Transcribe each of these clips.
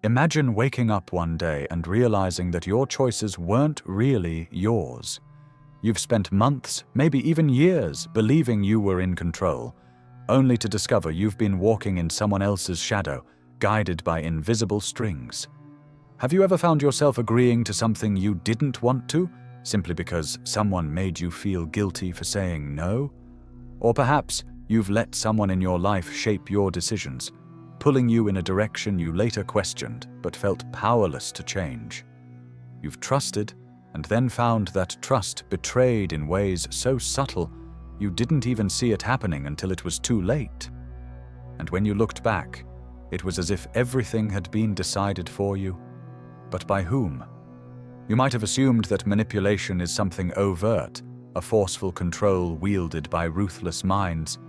Imagine waking up one day and realizing that your choices weren't really yours. You've spent months, maybe even years, believing you were in control, only to discover you've been walking in someone else's shadow, guided by invisible strings. Have you ever found yourself agreeing to something you didn't want to, simply because someone made you feel guilty for saying no? Or perhaps you've let someone in your life shape your decisions, pulling you in a direction you later questioned but felt powerless to change. You've trusted and then found that trust betrayed in ways so subtle you didn't even see it happening until it was too late. And when you looked back, it was as if everything had been decided for you. But by whom? You might have assumed that manipulation is something overt, a forceful control wielded by ruthless minds.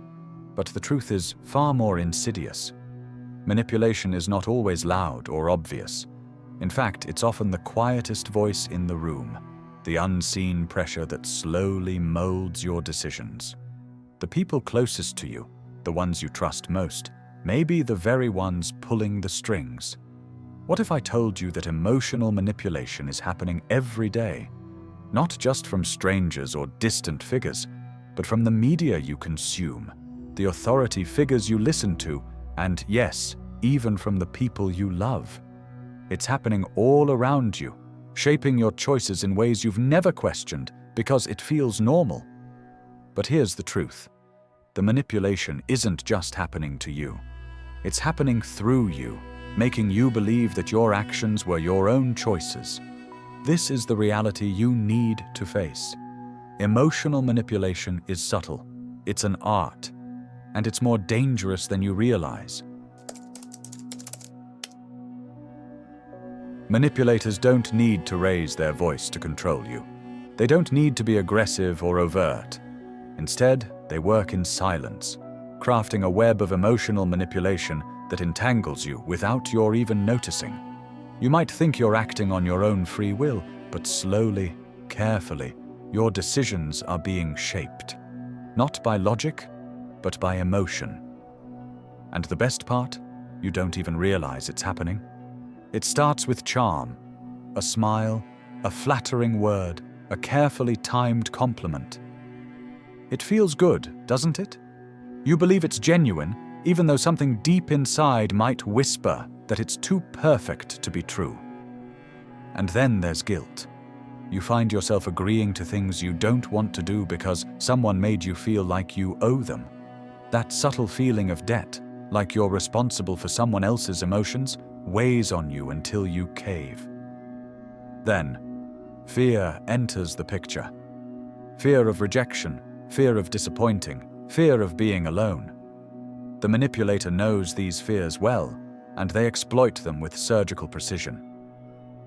But the truth is far more insidious. Manipulation is not always loud or obvious. In fact, it's often the quietest voice in the room, the unseen pressure that slowly molds your decisions. The people closest to you, the ones you trust most, may be the very ones pulling the strings. What if I told you that emotional manipulation is happening every day? Not just from strangers or distant figures, but from the media you consume, the authority figures you listen to, and yes, even from the people you love. It's happening all around you, shaping your choices in ways you've never questioned because it feels normal. But here's the truth. The manipulation isn't just happening to you. It's happening through you, making you believe that your actions were your own choices. This is the reality you need to face. Emotional manipulation is subtle. It's an art, and it's more dangerous than you realize. Manipulators don't need to raise their voice to control you. They don't need to be aggressive or overt. Instead, they work in silence, crafting a web of emotional manipulation that entangles you without your even noticing. You might think you're acting on your own free will, but slowly, carefully, your decisions are being shaped. Not by logic, but by emotion. And the best part? You don't even realize it's happening. It starts with charm, a smile, a flattering word, a carefully timed compliment. It feels good, doesn't it? You believe it's genuine, even though something deep inside might whisper that it's too perfect to be true. And then there's guilt. You find yourself agreeing to things you don't want to do because someone made you feel like you owe them. That subtle feeling of debt, like you're responsible for someone else's emotions, weighs on you until you cave. Then, fear enters the picture. Fear of rejection, fear of disappointing, fear of being alone. The manipulator knows these fears well, and they exploit them with surgical precision.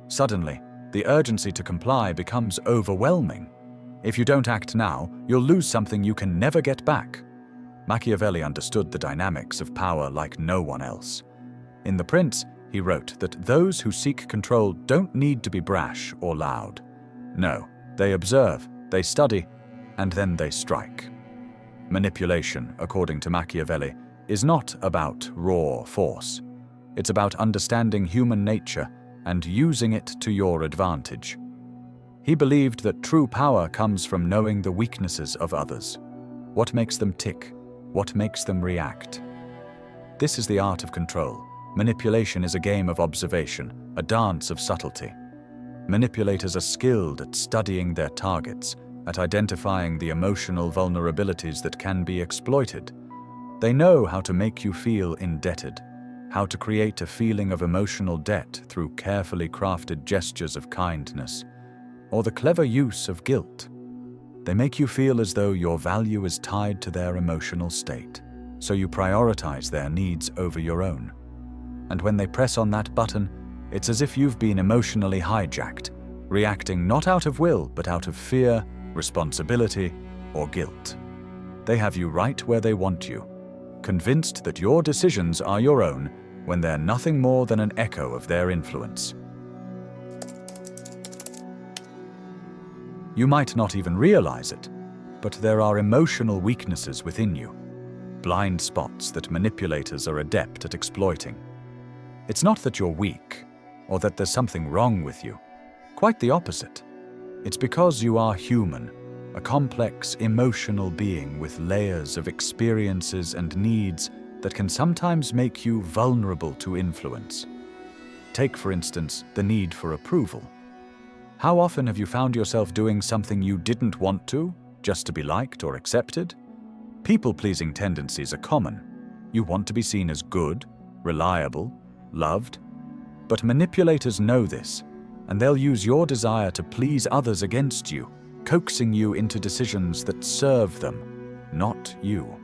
Suddenly, the urgency to comply becomes overwhelming. If you don't act now, you'll lose something you can never get back. Machiavelli understood the dynamics of power like no one else. In The Prince, he wrote that those who seek control don't need to be brash or loud. No, they observe, they study, and then they strike. Manipulation, according to Machiavelli, is not about raw force. It's about understanding human nature and using it to your advantage. He believed that true power comes from knowing the weaknesses of others. What makes them tick? What makes them react? This is the art of control. Manipulation is a game of observation, a dance of subtlety. Manipulators are skilled at studying their targets, at identifying the emotional vulnerabilities that can be exploited. They know how to make you feel indebted, how to create a feeling of emotional debt through carefully crafted gestures of kindness, or the clever use of guilt. They make you feel as though your value is tied to their emotional state, so you prioritize their needs over your own. And when they press on that button, it's as if you've been emotionally hijacked, reacting not out of will, but out of fear, responsibility, or guilt. They have you right where they want you, convinced that your decisions are your own when they're nothing more than an echo of their influence. You might not even realize it, but there are emotional weaknesses within you, blind spots that manipulators are adept at exploiting. It's not that you're weak, or that there's something wrong with you. Quite the opposite. It's because you are human, a complex, emotional being with layers of experiences and needs that can sometimes make you vulnerable to influence. Take, for instance, the need for approval. How often have you found yourself doing something you didn't want to, just to be liked or accepted? People-pleasing tendencies are common. You want to be seen as good, reliable, loved. But manipulators know this, and they'll use your desire to please others against you, coaxing you into decisions that serve them, not you.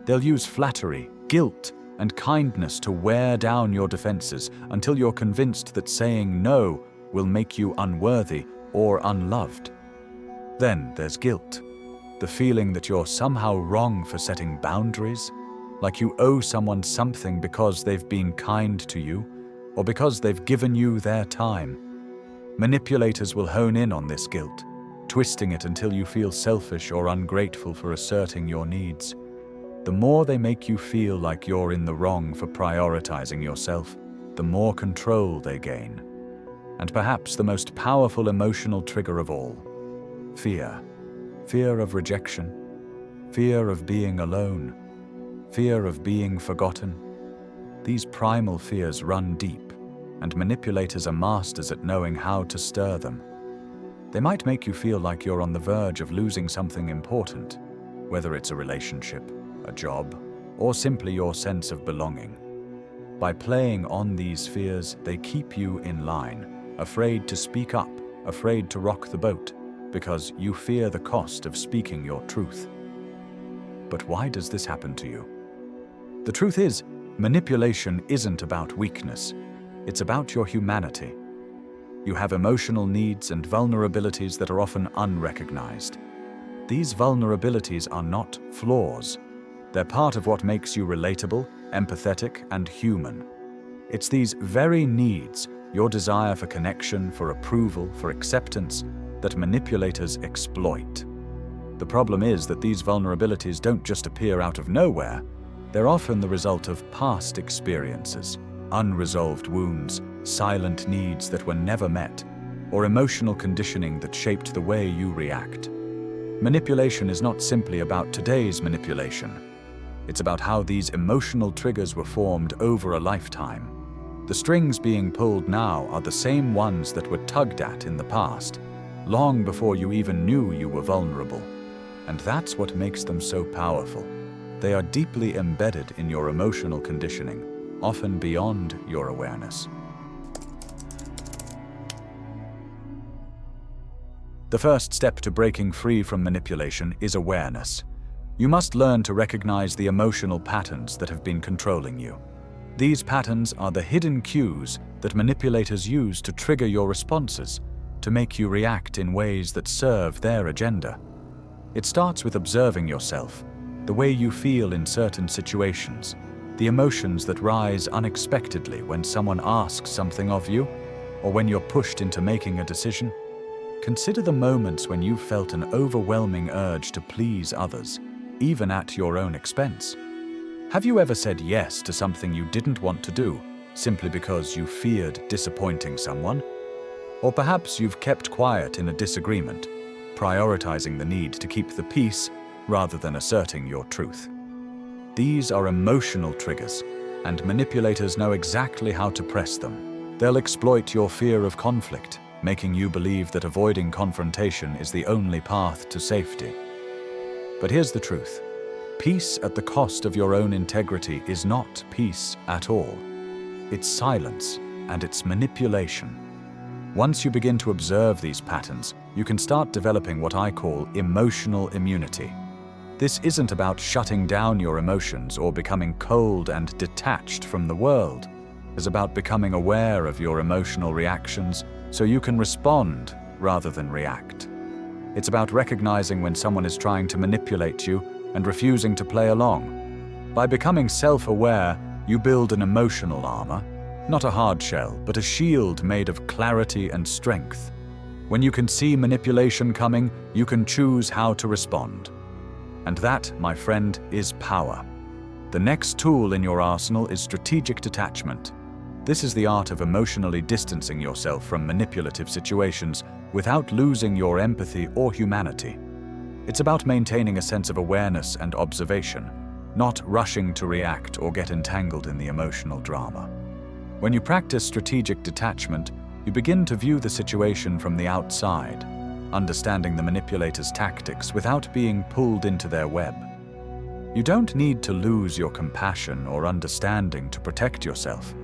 They'll use flattery, guilt, and kindness to wear down your defenses until you're convinced that saying no will make you unworthy or unloved. Then there's guilt, the feeling that you're somehow wrong for setting boundaries, like you owe someone something because they've been kind to you or because they've given you their time. Manipulators will hone in on this guilt, twisting it until you feel selfish or ungrateful for asserting your needs. The more they make you feel like you're in the wrong for prioritizing yourself, the more control they gain. And perhaps the most powerful emotional trigger of all: fear. Fear of rejection, fear of being alone, fear of being forgotten. These primal fears run deep, and manipulators are masters at knowing how to stir them. They might make you feel like you're on the verge of losing something important, whether it's a relationship, a job, or simply your sense of belonging. By playing on these fears, they keep you in line, afraid to speak up, afraid to rock the boat, because you fear the cost of speaking your truth. But why does this happen to you? The truth is, manipulation isn't about weakness. It's about your humanity. You have emotional needs and vulnerabilities that are often unrecognized. These vulnerabilities are not flaws. They're part of what makes you relatable, empathetic, and human. It's these very needs, your desire for connection, for approval, for acceptance, that manipulators exploit. The problem is that these vulnerabilities don't just appear out of nowhere. They're often the result of past experiences, unresolved wounds, silent needs that were never met, or emotional conditioning that shaped the way you react. Manipulation is not simply about today's manipulation. It's about how these emotional triggers were formed over a lifetime. The strings being pulled now are the same ones that were tugged at in the past, long before you even knew you were vulnerable. And that's what makes them so powerful. They are deeply embedded in your emotional conditioning, often beyond your awareness. The first step to breaking free from manipulation is awareness. You must learn to recognize the emotional patterns that have been controlling you. These patterns are the hidden cues that manipulators use to trigger your responses, to make you react in ways that serve their agenda. It starts with observing yourself, the way you feel in certain situations, the emotions that rise unexpectedly when someone asks something of you, or when you're pushed into making a decision. Consider the moments when you felt an overwhelming urge to please others, even at your own expense. Have you ever said yes to something you didn't want to do, simply because you feared disappointing someone? Or perhaps you've kept quiet in a disagreement, prioritizing the need to keep the peace rather than asserting your truth. These are emotional triggers, and manipulators know exactly how to press them. They'll exploit your fear of conflict, making you believe that avoiding confrontation is the only path to safety. But here's the truth. Peace at the cost of your own integrity is not peace at all. It's silence, and it's manipulation. Once you begin to observe these patterns, you can start developing what I call emotional immunity. This isn't about shutting down your emotions or becoming cold and detached from the world. It's about becoming aware of your emotional reactions so you can respond rather than react. It's about recognizing when someone is trying to manipulate you and refusing to play along. By becoming self-aware, you build an emotional armor, not a hard shell, but a shield made of clarity and strength. When you can see manipulation coming, you can choose how to respond. And that, my friend, is power. The next tool in your arsenal is strategic detachment. This is the art of emotionally distancing yourself from manipulative situations without losing your empathy or humanity. It's about maintaining a sense of awareness and observation, not rushing to react or get entangled in the emotional drama. When you practice strategic detachment, you begin to view the situation from the outside, understanding the manipulator's tactics without being pulled into their web. You don't need to lose your compassion or understanding to protect yourself.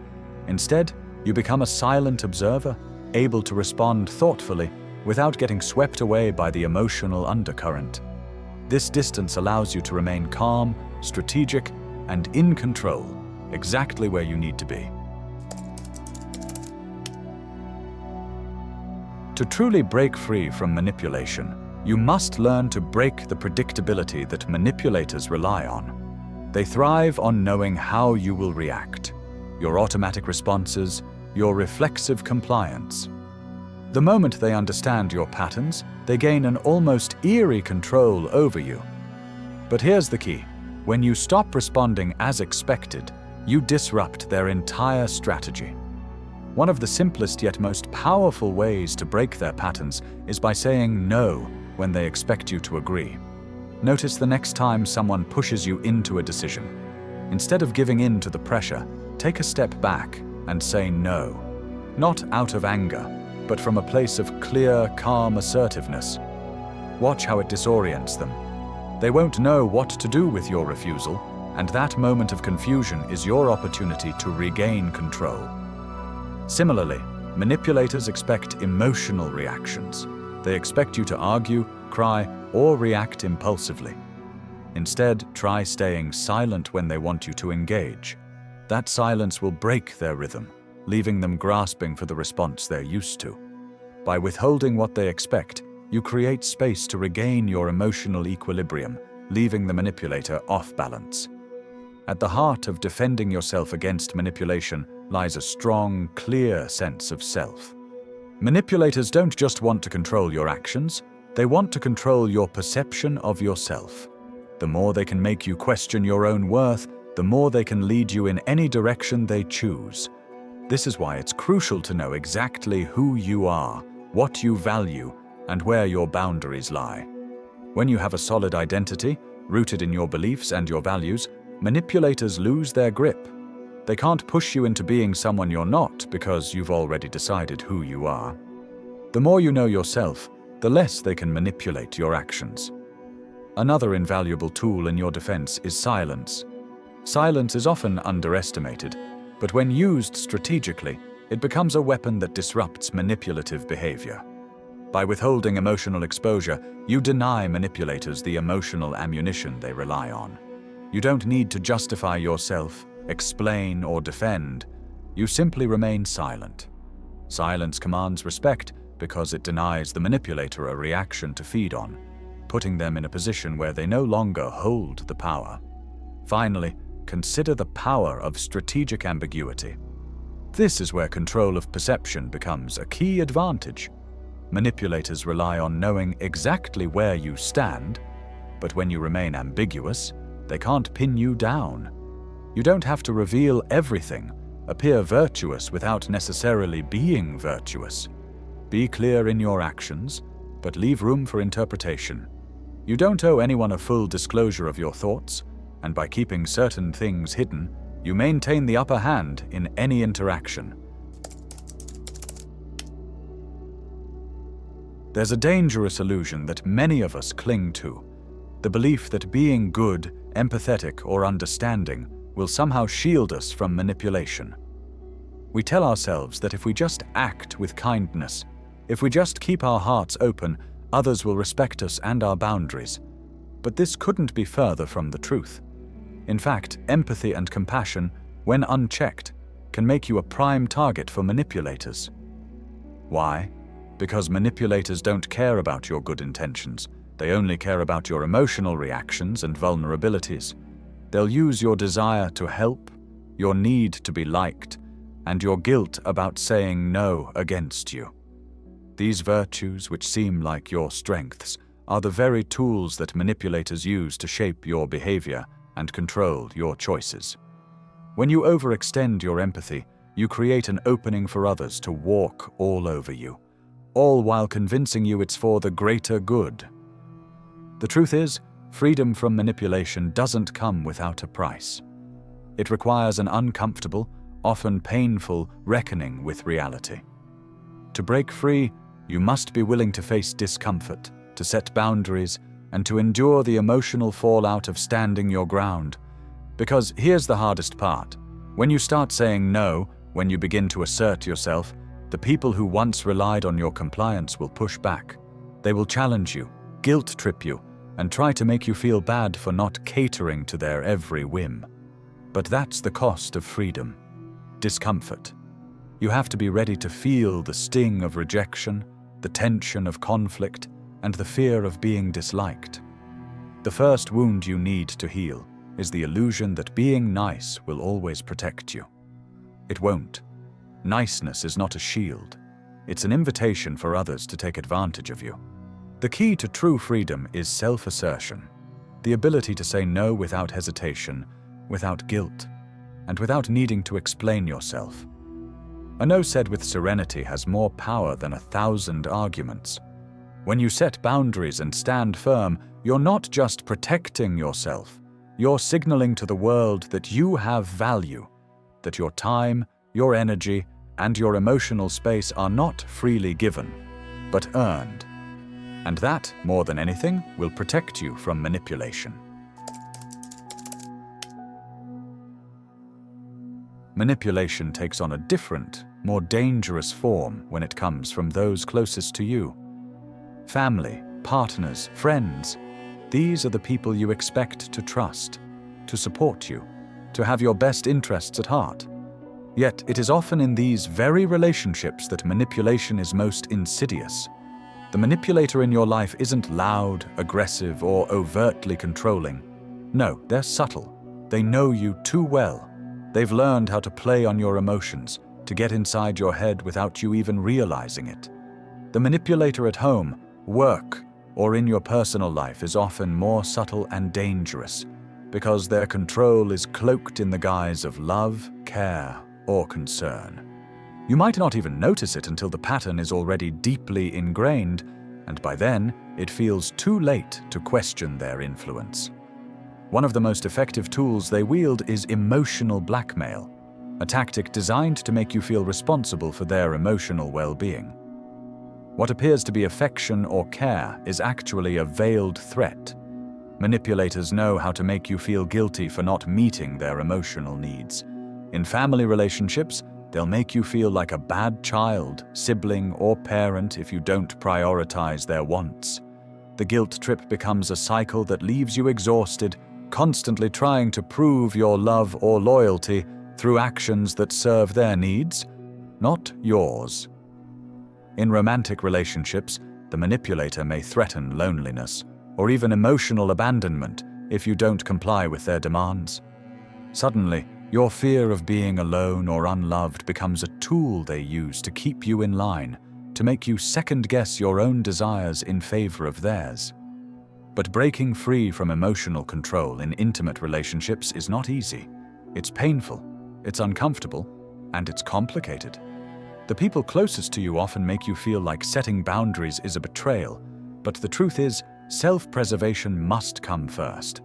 Instead, you become a silent observer, able to respond thoughtfully without getting swept away by the emotional undercurrent. This distance allows you to remain calm, strategic, and in control, exactly where you need to be. To truly break free from manipulation, you must learn to break the predictability that manipulators rely on. They thrive on knowing how you will react, your automatic responses, your reflexive compliance. The moment they understand your patterns, they gain an almost eerie control over you. But here's the key. When you stop responding as expected, you disrupt their entire strategy. One of the simplest yet most powerful ways to break their patterns is by saying no when they expect you to agree. Notice the next time someone pushes you into a decision. Instead of giving in to the pressure, take a step back and say no. Not out of anger, but from a place of clear, calm assertiveness. Watch how it disorients them. They won't know what to do with your refusal, and that moment of confusion is your opportunity to regain control. Similarly, manipulators expect emotional reactions. They expect you to argue, cry, or react impulsively. Instead, try staying silent when they want you to engage. That silence will break their rhythm, leaving them grasping for the response they're used to. By withholding what they expect, you create space to regain your emotional equilibrium, leaving the manipulator off balance. At the heart of defending yourself against manipulation lies a strong, clear sense of self. Manipulators don't just want to control your actions, they want to control your perception of yourself. The more they can make you question your own worth, the more they can lead you in any direction they choose. This is why it's crucial to know exactly who you are, what you value, and where your boundaries lie. When you have a solid identity, rooted in your beliefs and your values, manipulators lose their grip. They can't push you into being someone you're not because you've already decided who you are. The more you know yourself, the less they can manipulate your actions. Another invaluable tool in your defense is silence. Silence is often underestimated, but when used strategically, it becomes a weapon that disrupts manipulative behavior. By withholding emotional exposure, you deny manipulators the emotional ammunition they rely on. You don't need to justify yourself, explain, or defend. You simply remain silent. Silence commands respect because it denies the manipulator a reaction to feed on, putting them in a position where they no longer hold the power. Finally, consider the power of strategic ambiguity. This is where control of perception becomes a key advantage. Manipulators rely on knowing exactly where you stand, but when you remain ambiguous, they can't pin you down. You don't have to reveal everything, appear virtuous without necessarily being virtuous. Be clear in your actions, but leave room for interpretation. You don't owe anyone a full disclosure of your thoughts, and by keeping certain things hidden, you maintain the upper hand in any interaction. There's a dangerous illusion that many of us cling to, the belief that being good, empathetic, or understanding will somehow shield us from manipulation. We tell ourselves that if we just act with kindness, if we just keep our hearts open, others will respect us and our boundaries. But this couldn't be further from the truth. In fact, empathy and compassion, when unchecked, can make you a prime target for manipulators. Why? Because manipulators don't care about your good intentions. They only care about your emotional reactions and vulnerabilities. They'll use your desire to help, your need to be liked, and your guilt about saying no against you. These virtues, which seem like your strengths, are the very tools that manipulators use to shape your behavior and control your choices. When you overextend your empathy, you create an opening for others to walk all over you, all while convincing you it's for the greater good. The truth is, freedom from manipulation doesn't come without a price. It requires an uncomfortable, often painful reckoning with reality. To break free, you must be willing to face discomfort, to set boundaries, and to endure the emotional fallout of standing your ground. Because here's the hardest part. When you start saying no, when you begin to assert yourself, the people who once relied on your compliance will push back. They will challenge you, guilt-trip you, and try to make you feel bad for not catering to their every whim. But that's the cost of freedom. Discomfort. You have to be ready to feel the sting of rejection, the tension of conflict, and the fear of being disliked. The first wound you need to heal is the illusion that being nice will always protect you. It won't. Niceness is not a shield. It's an invitation for others to take advantage of you. The key to true freedom is self-assertion, the ability to say no without hesitation, without guilt, and without needing to explain yourself. A no said with serenity has more power than 1,000 arguments. When you set boundaries and stand firm, you're not just protecting yourself, you're signaling to the world that you have value, that your time, your energy, and your emotional space are not freely given, but earned. And that, more than anything, will protect you from manipulation. Manipulation takes on a different, more dangerous form when it comes from those closest to you. Family, partners, friends, these are the people you expect to trust, to support you, to have your best interests at heart. Yet it is often in these very relationships that manipulation is most insidious. The manipulator in your life isn't loud, aggressive, or overtly controlling. No, they're subtle. They know you too well. They've learned how to play on your emotions, to get inside your head without you even realizing it. The manipulator at home, work, or in your personal life is often more subtle and dangerous because their control is cloaked in the guise of love, care, or concern. You might not even notice it until the pattern is already deeply ingrained, and by then it feels too late to question their influence. One of the most effective tools they wield is emotional blackmail, a tactic designed to make you feel responsible for their emotional well-being. What appears to be affection or care is actually a veiled threat. Manipulators know how to make you feel guilty for not meeting their emotional needs. In family relationships, they'll make you feel like a bad child, sibling, or parent if you don't prioritize their wants. The guilt trip becomes a cycle that leaves you exhausted, constantly trying to prove your love or loyalty through actions that serve their needs, not yours. In romantic relationships, the manipulator may threaten loneliness or even emotional abandonment if you don't comply with their demands. Suddenly, your fear of being alone or unloved becomes a tool they use to keep you in line, to make you second-guess your own desires in favor of theirs. But breaking free from emotional control in intimate relationships is not easy. It's painful, it's uncomfortable, and it's complicated. The people closest to you often make you feel like setting boundaries is a betrayal, but the truth is, self-preservation must come first.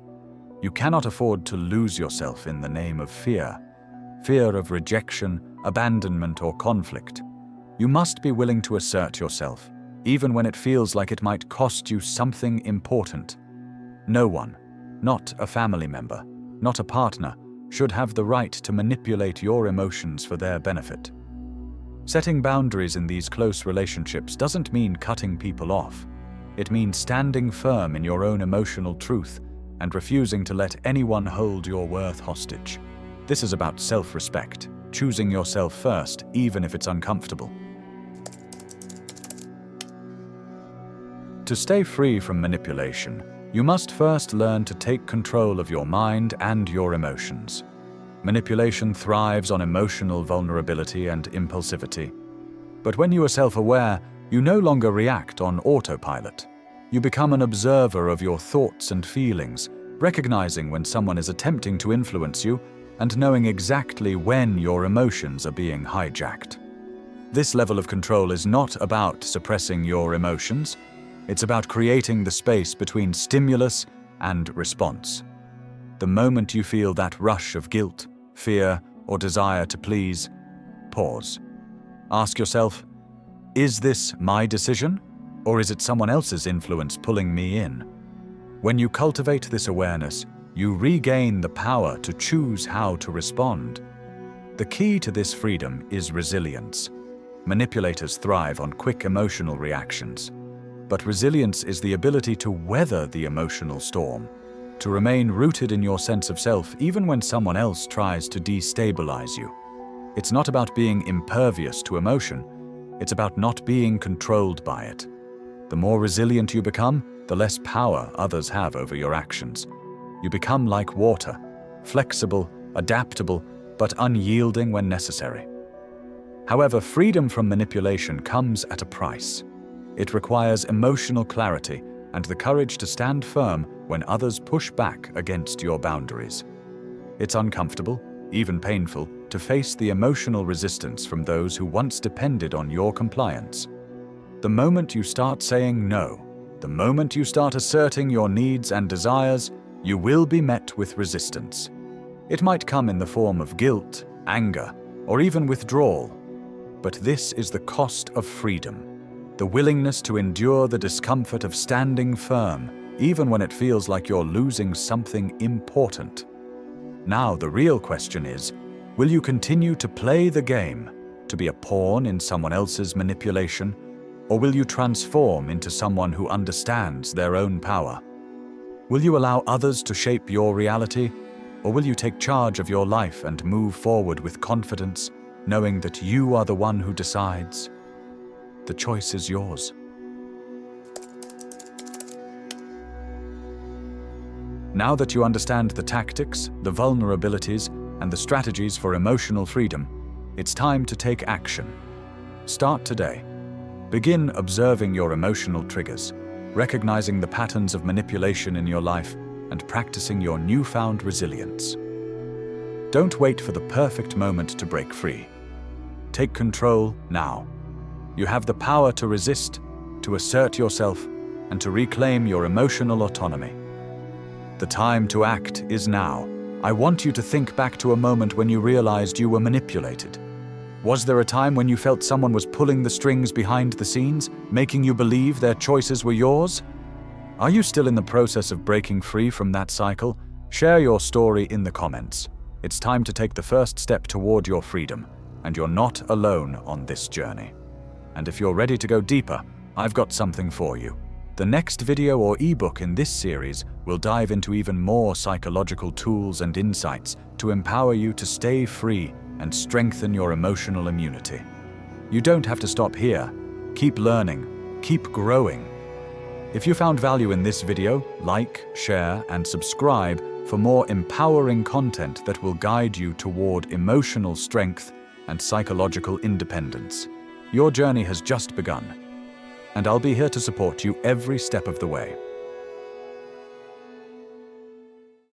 You cannot afford to lose yourself in the name of fear of rejection, abandonment, or conflict. You must be willing to assert yourself, even when it feels like it might cost you something important. No one, not a family member, not a partner, should have the right to manipulate your emotions for their benefit. Setting boundaries in these close relationships doesn't mean cutting people off. It means standing firm in your own emotional truth and refusing to let anyone hold your worth hostage. This is about self-respect, choosing yourself first, even if it's uncomfortable. To stay free from manipulation, you must first learn to take control of your mind and your emotions. Manipulation thrives on emotional vulnerability and impulsivity. But when you are self-aware, you no longer react on autopilot. You become an observer of your thoughts and feelings, recognizing when someone is attempting to influence you and knowing exactly when your emotions are being hijacked. This level of control is not about suppressing your emotions. It's about creating the space between stimulus and response. The moment you feel that rush of guilt, fear, or desire to please, pause. Ask yourself, is this my decision, or is it someone else's influence pulling me in? When you cultivate this awareness, you regain the power to choose how to respond. The key to this freedom is resilience. Manipulators thrive on quick emotional reactions, but resilience is the ability to weather the emotional storm, to remain rooted in your sense of self even when someone else tries to destabilize you. It's not about being impervious to emotion, it's about not being controlled by it. The more resilient you become, the less power others have over your actions. You become like water, flexible, adaptable, but unyielding when necessary. However, freedom from manipulation comes at a price. It requires emotional clarity and the courage to stand firm when others push back against your boundaries. It's uncomfortable, even painful, to face the emotional resistance from those who once depended on your compliance. The moment you start saying no, the moment you start asserting your needs and desires, you will be met with resistance. It might come in the form of guilt, anger, or even withdrawal. But this is the cost of freedom, the willingness to endure the discomfort of standing firm, even when it feels like you're losing something important. Now the real question is, will you continue to play the game, to be a pawn in someone else's manipulation, or will you transform into someone who understands their own power? Will you allow others to shape your reality, or will you take charge of your life and move forward with confidence, knowing that you are the one who decides? The choice is yours. Now that you understand the tactics, the vulnerabilities, and the strategies for emotional freedom, it's time to take action. Start today. Begin observing your emotional triggers, recognizing the patterns of manipulation in your life, and practicing your newfound resilience. Don't wait for the perfect moment to break free. Take control now. You have the power to resist, to assert yourself, and to reclaim your emotional autonomy. The time to act is now. I want you to think back to a moment when you realized you were manipulated. Was there a time when you felt someone was pulling the strings behind the scenes, making you believe their choices were yours? Are you still in the process of breaking free from that cycle? Share your story in the comments. It's time to take the first step toward your freedom, and you're not alone on this journey. And if you're ready to go deeper, I've got something for you. The next video or ebook in this series will dive into even more psychological tools and insights to empower you to stay free and strengthen your emotional immunity. You don't have to stop here. Keep learning, keep growing. If you found value in this video, like, share, and subscribe for more empowering content that will guide you toward emotional strength and psychological independence. Your journey has just begun, and I'll be here to support you every step of the way.